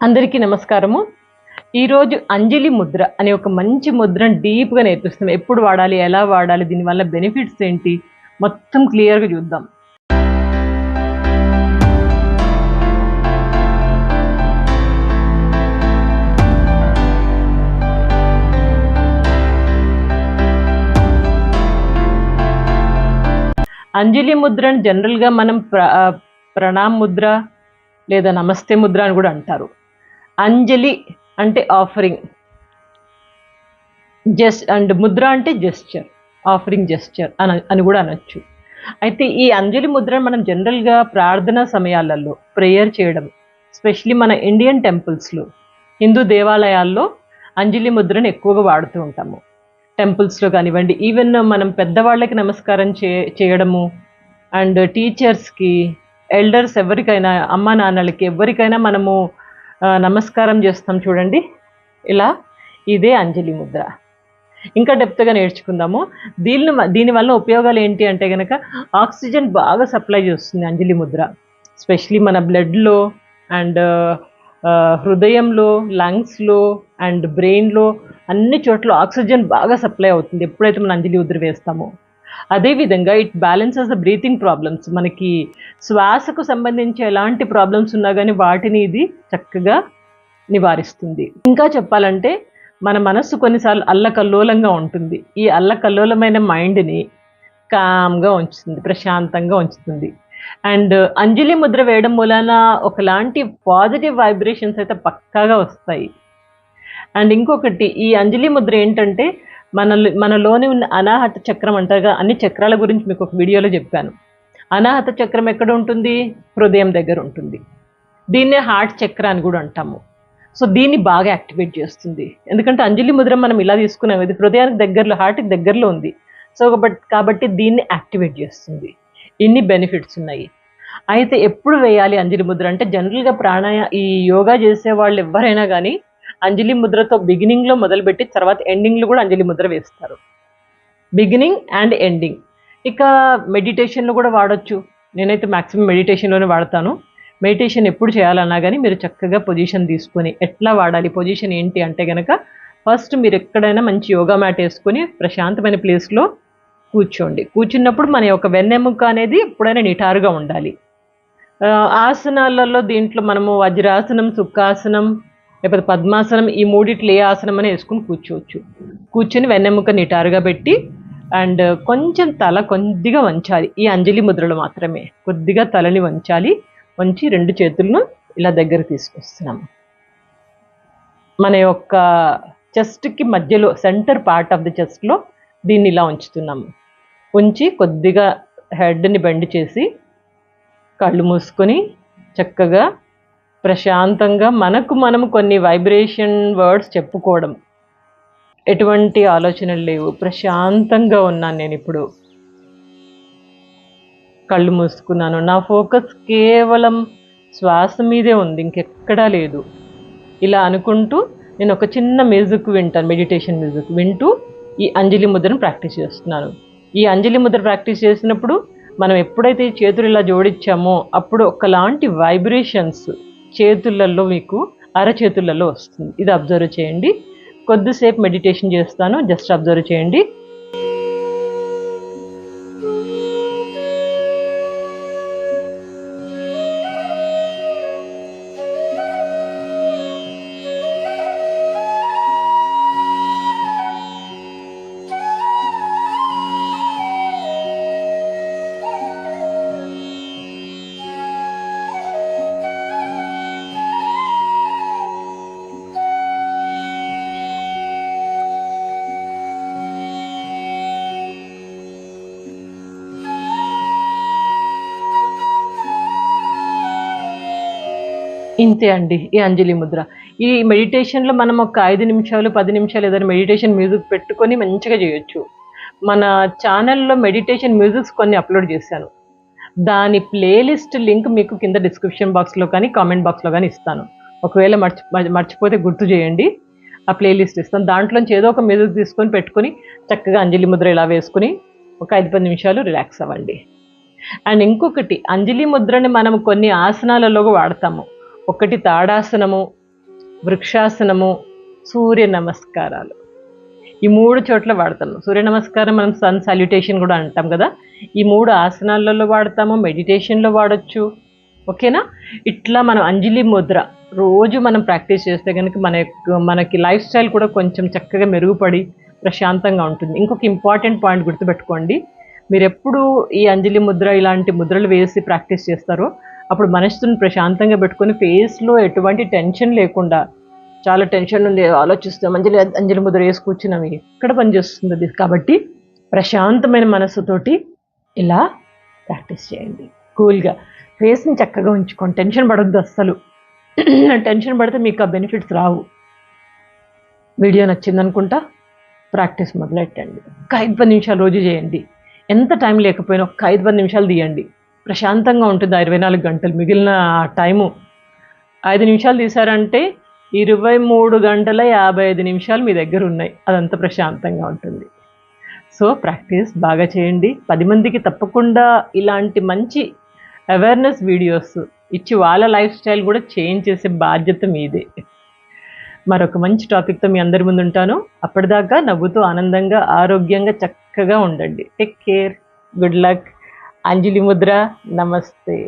అందరికీ నమస్కారము. ఈరోజు అంజలి ముద్ర అనే ఒక మంచి ముద్రను డీప్గా నేర్పిస్తున్నాం. ఎప్పుడు వాడాలి, ఎలా వాడాలి, దీనివల్ల బెనిఫిట్స్ ఏంటి, మొత్తం క్లియర్గా చూద్దాం. అంజలి ముద్రను జనరల్గా మనం ప్రణామ్ ముద్ర లేదా నమస్తే ముద్ర అని కూడా అంటారు. అంజలి అంటే ఆఫరింగ్, అండ్ ముద్ర అంటే జెస్చర్, ఆఫరింగ్ జెస్చర్ అని కూడా అనొచ్చు. అయితే ఈ అంజలి ముద్రను మనం జనరల్గా ప్రార్థనా సమయాలలో ప్రేయర్ చేయడం, ఎస్పెషలీ మన ఇండియన్ టెంపుల్స్లో, హిందూ దేవాలయాల్లో అంజలి ముద్రను ఎక్కువగా వాడుతూ ఉంటాము. టెంపుల్స్లో కానివ్వండి, ఈవెన్ మనం పెద్దవాళ్ళకి నమస్కారం చేయడము, అండ్ టీచర్స్కి, ఎల్డర్స్ ఎవరికైనా, అమ్మ నాన్నలకి ఎవరికైనా మనము నమస్కారం చేస్తాం చూడండి, ఇలా. ఇదే అంజలి ముద్ర. ఇంకా డెప్త్గా నేర్చుకుందాము. దీనివల్ల ఉపయోగాలు ఏంటి అంటే కనుక, ఆక్సిజన్ బాగా సప్లై చేస్తుంది అంజలి ముద్ర. ఎస్పెషలీ మన బ్లడ్లో అండ్ హృదయంలో, లంగ్స్లో అండ్ బ్రెయిన్లో అన్ని చోట్ల ఆక్సిజన్ బాగా సప్లై అవుతుంది ఎప్పుడైతే మనం అంజలి ముద్ర వేస్తామో. అదేవిధంగా it balances the breathing problems. మనకి శ్వాసకు సంబంధించి ఎలాంటి ప్రాబ్లమ్స్ ఉన్నా కానీ వాటిని ఇది చక్కగా నివారిస్తుంది. ఇంకా చెప్పాలంటే మన మనస్సు కొన్నిసార్లు అల్లకల్లోలంగా ఉంటుంది. ఈ అల్లకల్లోలమైన మైండ్ని కామ్గా ఉంచుతుంది, ప్రశాంతంగా ఉంచుతుంది. అండ్ అంజలి ముద్ర వేయడం మూలన ఒకలాంటి పాజిటివ్ వైబ్రేషన్స్ అయితే పక్కాగా వస్తాయి. అండ్ ఇంకొకటి, ఈ అంజలి ముద్ర ఏంటంటే మనలోని ఉన్న అనాహత చక్రం అంటారుగా, అన్ని చక్రాల గురించి మీకు ఒక వీడియోలో చెప్పాను. అనాహత చక్రం ఎక్కడ ఉంటుంది? హృదయం దగ్గర ఉంటుంది. దీన్నే హార్ట్ చక్ర అని కూడా అంటాము. సో దీన్ని బాగా యాక్టివేట్ చేస్తుంది. ఎందుకంటే అంజలి ముద్ర మనం ఇలా తీసుకున్నాం, ఇది హృదయానికి దగ్గరలో, హార్ట్కి దగ్గరలో ఉంది. సో కాబట్టి దీన్ని యాక్టివేట్ చేస్తుంది. ఇన్ని బెనిఫిట్స్ ఉన్నాయి. అయితే ఎప్పుడు వేయాలి అంజలి ముద్ర అంటే, జనరల్గా ఈ యోగా చేసే వాళ్ళు ఎవరైనా కానీ అంజలి ముద్రతో బిగినింగ్లో మొదలుపెట్టి తర్వాత ఎండింగ్లో కూడా అంజలి ముద్ర వేస్తారు. Beginning and ending. ఇక మెడిటేషన్లో కూడా వాడచ్చు. నేనైతే మ్యాక్సిమం మెడిటేషన్లోనే వాడతాను. మెడిటేషన్ ఎప్పుడు చేయాలన్నా కానీ మీరు చక్కగా పొజిషన్ తీసుకొని, ఎట్లా వాడాలి, పొజిషన్ ఏంటి అంటే కనుక, ఫస్ట్ మీరు ఎక్కడైనా మంచి యోగా మ్యాట్ వేసుకొని ప్రశాంతమైన ప్లేస్లో కూర్చోండి. కూర్చున్నప్పుడు మన యొక్క వెన్నెముక అనేది ఎప్పుడైనా నిటారుగా ఉండాలి. ఆసనాలలో దీంట్లో మనము వజ్రాసనం, సుఖాసనం, లేకపోతే పద్మాసనం, ఈ మూడిట్లో ఏ ఆసనం అని వేసుకుని కూర్చోవచ్చు. కూర్చొని వెన్నెముక నిటారుగా పెట్టి, అండ్ కొంచెం తల కొద్దిగా వంచాలి. ఈ అంజలి ముద్రలు మాత్రమే కొద్దిగా తలని వంచాలి. వంచి రెండు చేతులను ఇలా దగ్గర తీసుకొస్తున్నాము. మన యొక్క చెస్ట్కి మధ్యలో, సెంటర్ పార్ట్ ఆఫ్ ది చెస్ట్లో దీన్ని ఇలా ఉంచుతున్నాము. ఉంచి కొద్దిగా హెడ్ని బెండ్ చేసి కళ్ళు మూసుకొని చక్కగా ప్రశాంతంగా మనము కొన్ని వైబ్రేషన్ వర్డ్స్ చెప్పుకోవడం. ఎటువంటి ఆలోచనలు లేవు, ప్రశాంతంగా ఉన్నాను నేను ఇప్పుడు. కళ్ళు మూసుకున్నాను. నా ఫోకస్ కేవలం శ్వాస మీదే ఉంది, ఇంకెక్కడా లేదు. ఇలా అనుకుంటూ నేను ఒక చిన్న మ్యూజిక్ వింటాను, మెడిటేషన్ మ్యూజిక్ వింటూ ఈ అంజలి ముద్రను ప్రాక్టీస్ చేస్తున్నాను. ఈ అంజలి ముద్ర ప్రాక్టీస్ చేసినప్పుడు మనం ఎప్పుడైతే ఈ చేతులు ఇలా జోడించామో అప్పుడు ఒకలాంటి వైబ్రేషన్స్ చేతులలో, మీకు అరచేతులలో వస్తుంది. ఇది అబ్జర్వ్ చేయండి. కొద్దిసేపు మెడిటేషన్ చేస్తాను, జస్ట్ అబ్జర్వ్ చేయండి. ఇంతే అండి ఈ అంజలి ముద్ర. ఈ మెడిటేషన్లో మనం ఒక 5 నిమిషాలు 10 నిమిషాలు ఏదైనా మెడిటేషన్ మ్యూజిక్ పెట్టుకొని మంచిగా చేయొచ్చు. మన ఛానల్లో మెడిటేషన్ మ్యూజిక్స్ కొన్ని అప్లోడ్ చేశాను. దాని ప్లేలిస్ట్ లింక్ మీకు కింద డిస్క్రిప్షన్ బాక్స్లో కానీ కామెంట్ బాక్స్లో కానీ ఇస్తాను. ఒకవేళ మర్చిపోతే గుర్తు చేయండి, ఆ ప్లేలిస్ట్ ఇస్తాను. దాంట్లోంచి ఏదో ఒక మ్యూజిక్ తీసుకొని పెట్టుకొని చక్కగా అంజలి ముద్ర ఇలా వేసుకుని ఒక 5-10 నిమిషాలు రిలాక్స్ అవ్వండి. అండ్ ఇంకొకటి, అంజలి ముద్రని మనం కొన్ని ఆసనాలలో వాడతాము. ఒకటి తాడాసనము, వృక్షాసనము, సూర్య నమస్కారాలు. ఈ 3 చోట్ల వాడతాము. సూర్య నమస్కారం మనం సన్ సాల్యుటేషన్ కూడా అంటాం కదా. ఈ 3 ఆసనాలలో వాడతాము, మెడిటేషన్లో వాడచ్చు. ఓకేనా? ఇట్లా మనం అంజలి ముద్ర రోజు మనం ప్రాక్టీస్ చేస్తే కనుక మనకి లైఫ్ స్టైల్ కూడా కొంచెం చక్కగా మెరుగుపడి ప్రశాంతంగా ఉంటుంది. ఇంకొక ఇంపార్టెంట్ పాయింట్ గుర్తుపెట్టుకోండి, మీరు ఎప్పుడు ఈ అంజలి ముద్ర ఇలాంటి ముద్రలు వేసి ప్రాక్టీస్ చేస్తారో అప్పుడు మనసుని ప్రశాంతంగా పెట్టుకొని ఫేస్లో ఎటువంటి టెన్షన్ లేకుండా, చాలా టెన్షన్ ఉంది ఆలోచిస్తాం అంజలి ముద్ర వేసి కూర్చున్నాం, ఎక్కడ పనిచేస్తుంది అది. కాబట్టి ప్రశాంతమైన మనసుతోటి ఇలా ప్రాక్టీస్ చేయండి. కూల్గా ఫేస్ని చక్కగా ఉంచుకోండి, టెన్షన్ పడొద్దు అస్సలు. టెన్షన్ పడితే మీకు ఆ బెనిఫిట్స్ రావు. వీడియో నచ్చిందనుకుంటా, ప్రాక్టీస్ మొదలెట్టండి. ఒక 5-10 నిమిషాలు రోజు చేయండి. ఎంత టైం లేకపోయినా ఒక 5-10 నిమిషాలు తీయండి. ప్రశాంతంగా ఉంటుంది ఆ 24 గంటలు. మిగిలిన టైము 5 నిమిషాలు తీసారంటే 23 గంటల 55 నిమిషాలు మీ దగ్గర ఉన్నాయి. అదంతా ప్రశాంతంగా ఉంటుంది. సో ప్రాక్టీస్ బాగా చేయండి. 10 మందికి తప్పకుండా ఇలాంటి మంచి అవేర్నెస్ వీడియోస్ ఇచ్చి వాళ్ళ లైఫ్ స్టైల్ కూడా చేంజ్ చేసే బాధ్యత మీదే. మరొక మంచి టాపిక్తో మీ అందరి ముందు ఉంటాను. అప్పటిదాకా నవ్వుతూ ఆనందంగా ఆరోగ్యంగా చక్కగా ఉండండి. Take care. Good luck. Anjali Mudra. నమస్తే.